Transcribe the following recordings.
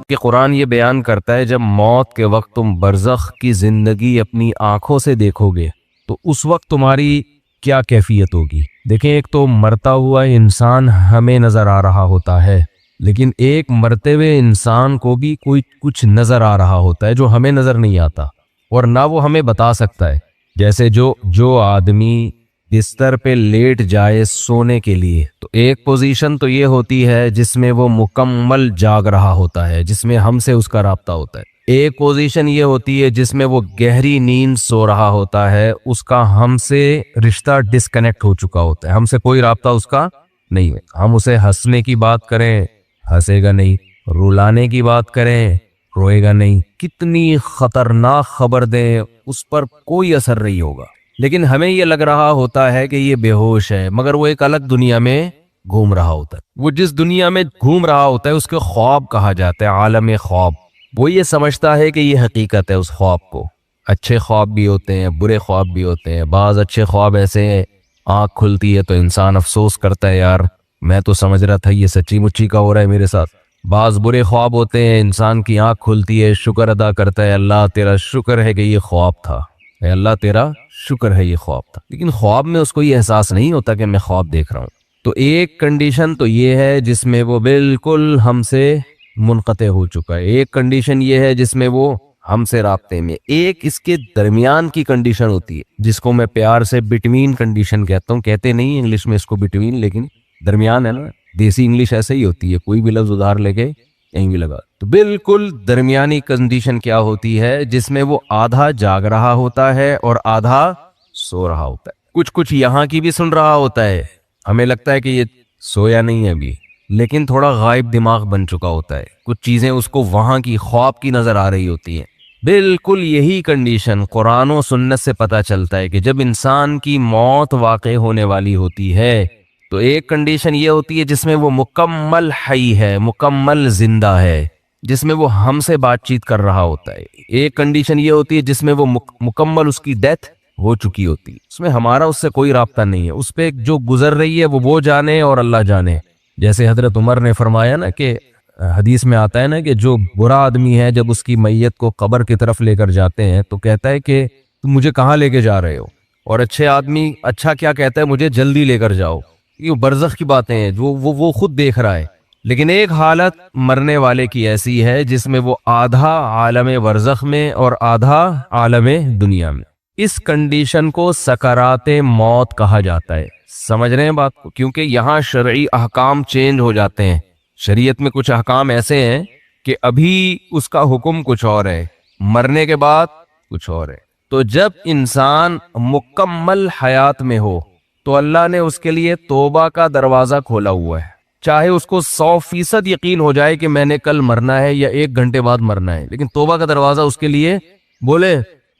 کہ قرآن یہ بیان کرتا ہے جب موت کے وقت تم برزخ کی زندگی اپنی آنکھوں سے دیکھو گے تو اس وقت تمہاری کیا کیفیت ہوگی۔ دیکھیں، ایک تو مرتا ہوا انسان ہمیں نظر آ رہا ہوتا ہے، لیکن ایک مرتے ہوئے انسان کو بھی کوئی کچھ نظر آ رہا ہوتا ہے جو ہمیں نظر نہیں آتا اور نہ وہ ہمیں بتا سکتا ہے۔ جیسے جو آدمی بستر پہ لیٹ جائے سونے کے لیے، تو ایک پوزیشن تو یہ ہوتی ہے جس میں وہ مکمل جاگ رہا ہوتا ہے، جس میں ہم سے اس کا رابطہ ہوتا ہے۔ ایک پوزیشن یہ ہوتی ہے جس میں وہ گہری نیند سو رہا ہوتا ہے، اس کا ہم سے رشتہ ڈسکنیکٹ ہو چکا ہوتا ہے، ہم سے کوئی رابطہ اس کا نہیں ہے۔ ہم اسے ہنسنے کی بات کریں ہنسے گا نہیں، رلانے کی بات کریں روئے گا نہیں، کتنی خطرناک خبر دیں اس پر کوئی اثر نہیں ہوگا۔ لیکن ہمیں یہ لگ رہا ہوتا ہے کہ یہ بے ہوش ہے، مگر وہ ایک الگ دنیا میں گھوم رہا ہوتا ہے۔ وہ جس دنیا میں گھوم رہا ہوتا ہے اس کے خواب کہا جاتا ہے، عالم خواب۔ وہ یہ سمجھتا ہے کہ یہ حقیقت ہے اس خواب کو۔ اچھے خواب بھی ہوتے ہیں، برے خواب بھی ہوتے ہیں۔ بعض اچھے خواب ایسے ہیں آنکھ کھلتی ہے تو انسان افسوس کرتا ہے، یار میں تو سمجھ رہا تھا یہ سچی مچی کا ہو رہا ہے میرے ساتھ۔ بعض برے خواب ہوتے ہیں، انسان کی آنکھ کھلتی ہے، شکر ادا کرتا ہے، اللہ تیرا شکر ہے کہ یہ خواب تھا، اے اللہ تیرا شکر ہے یہ خواب تھا۔ لیکن خواب میں اس کو یہ احساس نہیں ہوتا کہ میں خواب دیکھ رہا ہوں۔ تو ایک کنڈیشن تو یہ ہے جس میں وہ بالکل ہم سے منقطع ہو چکا ہے، ایک کنڈیشن یہ ہے جس میں وہ ہم سے رابطے میں، ایک اس کے درمیان کی کنڈیشن ہوتی ہے جس کو میں پیار سے بٹوین کنڈیشن کہتا ہوں۔ کہتے نہیں انگلش میں اس کو بٹوین، لیکن درمیان ہے نا، دیسی انگلش ایسے ہی ہوتی ہے، کوئی بھی لفظ ادھار لے کے کہیں بھی لگا۔ تو بالکل درمیانی کنڈیشن کیا ہوتی ہے جس میں وہ آدھا جاگ رہا ہوتا ہے اور آدھا سو رہا ہوتا ہے۔ کچھ یہاں کی بھی سن رہا ہوتا ہے، ہمیں لگتا ہے کہ یہ سویا نہیں ہے ابھی، لیکن تھوڑا غائب دماغ بن چکا ہوتا ہے، کچھ چیزیں اس کو وہاں کی خواب کی نظر آ رہی ہوتی ہیں۔ بالکل یہی کنڈیشن قرآن و سنت سے پتہ چلتا ہے کہ جب انسان کی موت واقع ہونے والی ہوتی ہے تو ایک کنڈیشن یہ ہوتی ہے جس میں وہ مکمل حی ہے، مکمل زندہ ہے، جس میں وہ ہم سے بات چیت کر رہا ہوتا ہے۔ ایک کنڈیشن یہ ہوتی ہے جس میں وہ مکمل اس کی ڈیتھ ہو چکی ہوتی ہے، اس میں ہمارا اس سے کوئی رابطہ نہیں ہے، اس پہ جو گزر رہی ہے وہ جانے اور اللہ جانے۔ جیسے حضرت عمر نے فرمایا نا کہ حدیث میں آتا ہے نا کہ جو برا آدمی ہے جب اس کی میت کو قبر کی طرف لے کر جاتے ہیں تو کہتا ہے کہ تم مجھے کہاں لے کے جا رہے ہو، اور اچھے آدمی اچھا کیا کہتا ہے، مجھے جلدی لے کر جاؤ۔ یہ برزخ کی باتیں ہیں جو وہ خود دیکھ رہا ہے۔ لیکن ایک حالت مرنے والے کی ایسی ہے جس میں وہ آدھا عالم برزخ میں اور آدھا عالم دنیا میں۔ اس کنڈیشن کو سکرات موت کہا جاتا ہے۔ سمجھ رہے ہیں بات کو؟ کیونکہ یہاں شرعی احکام چینج ہو جاتے ہیں، شریعت میں کچھ احکام ایسے ہیں کہ ابھی اس کا حکم کچھ اور ہے، مرنے کے بعد کچھ اور ہے۔ تو جب انسان مکمل حیات میں ہو تو اللہ نے اس کے لیے توبہ کا دروازہ کھولا ہوا ہے، چاہے اس کو 100% یقین ہو جائے کہ میں نے کل مرنا ہے یا 1 گھنٹے بعد مرنا ہے، لیکن توبہ کا دروازہ اس کے لیے بولے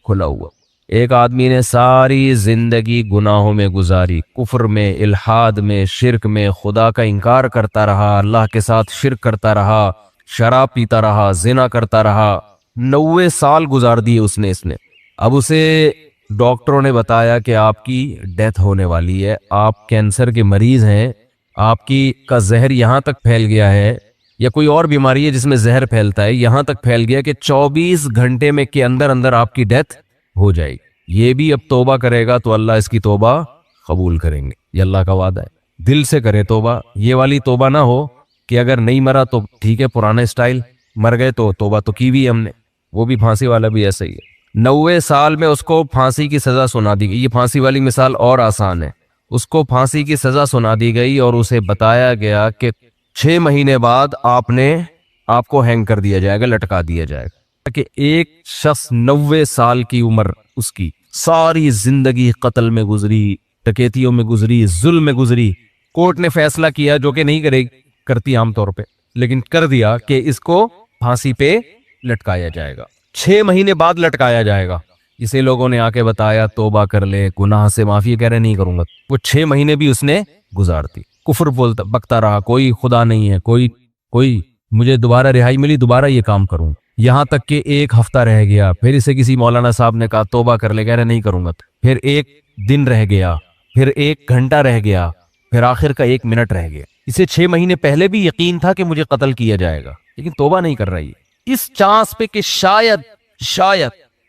کھلا ہوا۔ ایک آدمی نے ساری زندگی گناہوں میں گزاری، کفر میں، الحاد میں، شرک میں، خدا کا انکار کرتا رہا، اللہ کے ساتھ شرک کرتا رہا، شراب پیتا رہا، زنا کرتا رہا، 90 سال گزار دیے اس نے۔ اب اسے ڈاکٹروں نے بتایا کہ آپ کی ڈیتھ ہونے والی ہے، آپ کینسر کے مریض ہیں، آپ کا زہر یہاں تک پھیل گیا ہے، یا کوئی اور بیماری ہے جس میں زہر پھیلتا ہے، یہاں تک پھیل گیا کہ 24 گھنٹے میں کے اندر آپ کی ڈیتھ ہو جائے گی۔ یہ بھی اب توبہ کرے گا تو اللہ اس کی توبہ قبول کریں گے، یہ اللہ کا وعدہ ہے۔ دل سے کرے توبہ، یہ والی توبہ نہ ہو کہ اگر نہیں مرا تو ٹھیک ہے پرانا اسٹائل، مر گئے تو توبہ تو کی بھی ہم نے۔ وہ بھی پھانسی والا بھی ایسا ہی ہے، 90 سال میں اس کو پھانسی کی سزا سنا دی گئی۔ یہ پھانسی والی مثال اور آسان ہے، اس کو پھانسی کی سزا سنا دی گئی اور اسے بتایا گیا کہ 6 مہینے بعد آپ کو ہینگ کر دیا جائے گا، لٹکا دیا جائے گا۔ کہ ایک شخص 90 سال کی عمر، اس کی ساری زندگی قتل میں گزری، ڈکیتیوں میں گزری، ظلم میں گزری، کورٹ نے فیصلہ کیا جو کہ نہیں کرتی عام طور پہ، لیکن کر دیا کہ اس کو پھانسی پہ لٹکایا جائے گا، 6 مہینے بعد لٹکایا جائے گا۔ اسے لوگوں نے آ کے بتایا توبہ کر لے، گناہ سے معافی، کہہ رہے نہیں کروں گا۔ وہ 6 مہینے بھی اس نے گزار دی، کفر بکتا رہا، کوئی خدا نہیں ہے، کوئی مجھے دوبارہ رہائی ملی دوبارہ یہ کام کروں، یہاں تک کہ 1 ہفتہ رہ گیا، پھر اسے کسی مولانا صاحب نے کہا توبہ کر لے، کہہ رہے نہیں کروں گا، پھر 1 دن رہ گیا، پھر 1 گھنٹہ رہ گیا، پھر آخر کا 1 منٹ رہ گیا. اسے 6 مہینے پہلے بھی یقین تھا کہ مجھے قتل کیا جائے گا, لیکن توبہ نہیں کر رہی ہے اس چانس پہ کہ شاید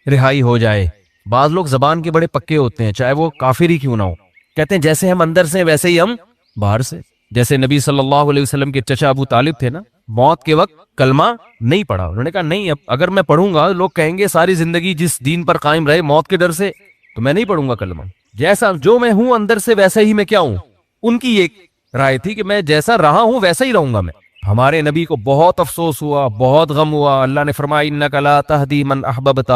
رہائی ہو جائے. بعض لوگ زبان کے بڑے پکے ہوتے ہیں, چاہے وہ کافر ہی کیوں نہ ہو. کہتے ہیں جیسے ہم اندر سے ویسے ہی ہم باہر سے. جیسے نبی صلی اللہ علیہ وسلم کے چچا ابو طالب تھے نا, موت کے وقت کلمہ نہیں پڑھا. انہوں نے کہا نہیں, اب اگر میں پڑھوں گا لوگ کہیں گے ساری زندگی جس دین پر قائم رہے موت کے ڈر سے, تو میں نہیں پڑھوں گا کلمہ. جیسا جو میں ہوں اندر سے ویسا ہی میں کیا ہوں. ان کی ایک رائے تھی کہ میں جیسا رہا ہوں ویسا ہی رہوں گا میں. ہمارے نبی کو بہت افسوس ہوا, بہت غم ہوا. اللہ نے فرمایا انک لا تہدی من احببت,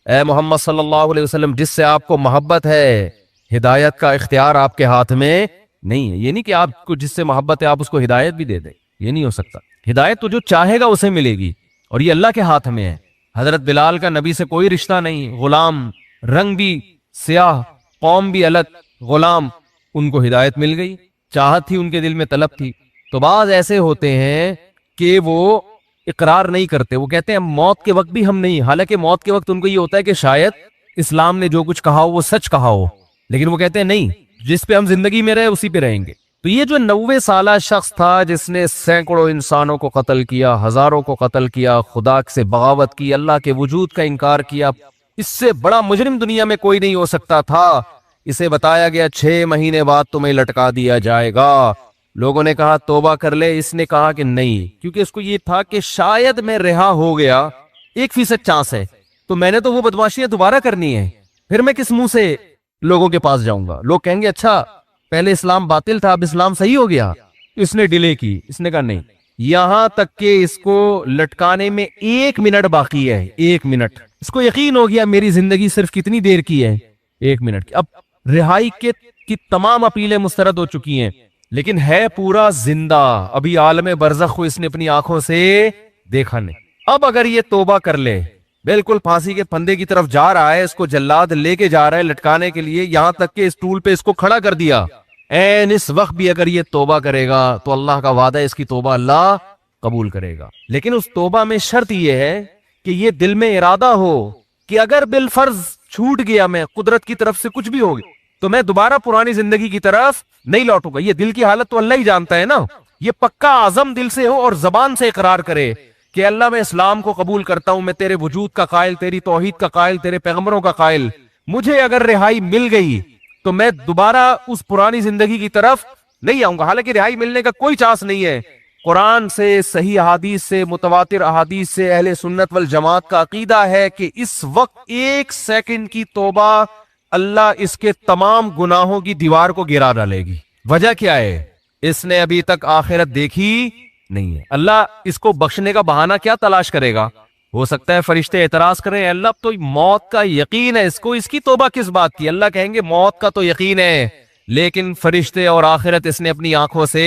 اے محمد صلی اللہ علیہ وسلم جس سے آپ کو محبت ہے, ہدایت کا اختیار آپ کے ہاتھ میں نہیں ہے. یہ نہیں کہ آپ کو جس سے محبت ہے آپ اس کو ہدایت بھی دے دیں, یہ نہیں ہو سکتا. ہدایت تو جو چاہے گا اسے ملے گی, اور یہ اللہ کے ہاتھ میں ہے. حضرت بلال کا نبی سے کوئی رشتہ نہیں, غلام, رنگ بھی سیاہ, قوم بھی الگ, غلام. ان کو ہدایت مل گئی, چاہت تھی ان کے دل میں, طلب تھی. تو بعض ایسے ہوتے ہیں کہ وہ اقرار نہیں کرتے, وہ کہتے ہیں موت کے وقت بھی ہم نہیں, حالانکہ موت کے وقت ان کو یہ ہوتا ہے کہ شاید اسلام نے جو کچھ کہا ہو وہ سچ کہا ہو, لیکن وہ کہتے ہیں نہیں, جس پہ ہم زندگی میں رہے اسی پہ رہیں گے. تو یہ جو 90 سالہ شخص تھا جس نے سینکڑوں انسانوں کو قتل کیا, ہزاروں کو قتل کیا, خدا سے بغاوت کی, اللہ کے وجود کا انکار کیا, اس سے بڑا مجرم دنیا میں کوئی نہیں ہو سکتا تھا. اسے بتایا گیا 6 مہینے بعد تمہیں لٹکا دیا جائے گا. لوگوں نے کہا توبہ کر لے, اس نے کہا کہ نہیں, کیونکہ اس کو یہ تھا کہ شاید میں رہا ہو گیا, 1% چانس ہے, تو میں نے تو وہ بدماشیاں دوبارہ کرنی ہے, پھر میں کس منہ سے لوگوں کے پاس جاؤں گا. لوگ کہیں گے اچھا پہلے اسلام باطل تھا اب اسلام صحیح ہو گیا. اس نے ڈیلے کی, اس نے کہا نہیں, یہاں تک کہ اس کو لٹکانے میں 1 منٹ باقی ہے, 1 منٹ. اس کو یقین ہو گیا میری زندگی صرف کتنی دیر کی ہے, 1 منٹ کی. اب رہائی کی تمام اپیلیں مسترد ہو چکی ہیں, لیکن ہے پورا زندہ, ابھی عالم برزخ کو اس نے اپنی آنکھوں سے دیکھا نہیں. اب اگر یہ توبہ کر لے, بالکل پھانسی کے پھندے کی طرف جا رہا ہے, اس کو جلاد لے کے جا رہا ہے لٹکانے کے لیے, یہاں تک کہ اسٹول پہ اس کو کھڑا کر دیا, این اس وقت بھی اگر یہ توبہ کرے گا تو اللہ کا وعدہ ہے اس کی توبہ اللہ قبول کرے گا. لیکن اس توبہ میں شرط یہ ہے کہ یہ دل میں ارادہ ہو کہ اگر بالفرض چھوٹ گیا میں, قدرت کی طرف سے کچھ بھی ہو گیا, تو میں دوبارہ پرانی زندگی کی طرف نہیں لوٹوں گا. یہ دل کی حالت تو اللہ ہی جانتا ہے نا. یہ پکا عزم دل سے ہو اور زبان سے اقرار کرے کہ اللہ میں اسلام کو قبول کرتا ہوں, میں تیرے وجود کا قائل, تیری توحید کا قائل, تیرے پیغمبروں کا قائل, مجھے اگر رہائی مل گئی تو میں دوبارہ اس پرانی زندگی کی طرف نہیں آؤں گا. حالانکہ رہائی ملنے کا کوئی چانس نہیں ہے. قرآن سے, صحیح احادیث سے, متواتر احادیث سے اہل سنت والجماعت کا عقیدہ ہے کہ اس وقت 1 سیکنڈ کی توبہ اللہ اس کے تمام گناہوں کی دیوار کو گرا ڈالے گی. وجہ کیا ہے؟ اس نے ابھی تک آخرت دیکھی نہیں ہے. اللہ اس کو بخشنے کا بہانہ کیا تلاش کرے گا؟ ہو سکتا ہے فرشتے اعتراض کریں, اللہ اب تو موت کا یقین ہے اس کو, اس کی توبہ کس بات کی؟ اللہ کہیں گے موت کا تو یقین ہے, لیکن فرشتے اور آخرت اس نے اپنی آنکھوں سے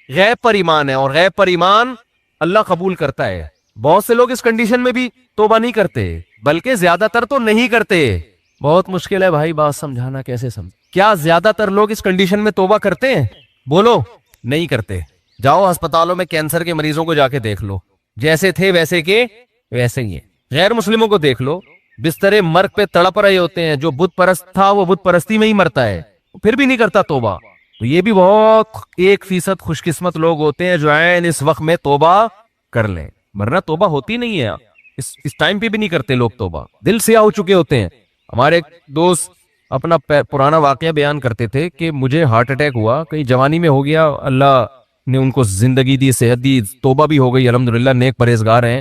غیب پر ایمان ہے, اور غیب پر ایمان اللہ قبول کرتا ہے. بہت سے لوگ اس کنڈیشن میں بھی توبہ نہیں کرتے, بلکہ زیادہ تر تو نہیں کرتے. بہت مشکل ہے بھائی بات سمجھانا, کیسے سمجھ. کیا زیادہ تر لوگ اس کنڈیشن میں توبہ کرتے ہیں؟ بولو. نہیں کرتے. جاؤ ہسپتالوں میں کینسر کے مریضوں کو جا کے دیکھ لو, جیسے تھے ویسے کے ویسے ہی ہیں. غیر مسلموں کو دیکھ لو, بستر مرگ پہ تڑپ رہے ہوتے ہیں. جو بت پرست تھا وہ بت پرستی میں ہی مرتا ہے, پھر بھی نہیں کرتا توبہ. تو یہ بھی بہت 1% خوش قسمت لوگ ہوتے ہیں جو عین اس وقت میں توبہ کر لیں, ورنہ توبہ ہوتی نہیں ہے. اس ٹائم پہ بھی نہیں کرتے لوگ توبہ, دل سیاہ ہو چکے ہوتے ہیں. ہمارے ایک دوست اپنا پرانا واقعہ بیان کرتے تھے کہ مجھے ہارٹ اٹیک ہوا, کہیں جوانی میں ہو گیا, اللہ نے ان کو زندگی دی, صحت دی, توبہ بھی ہو گئی, الحمدللہ نیک پرہیزگار ہیں,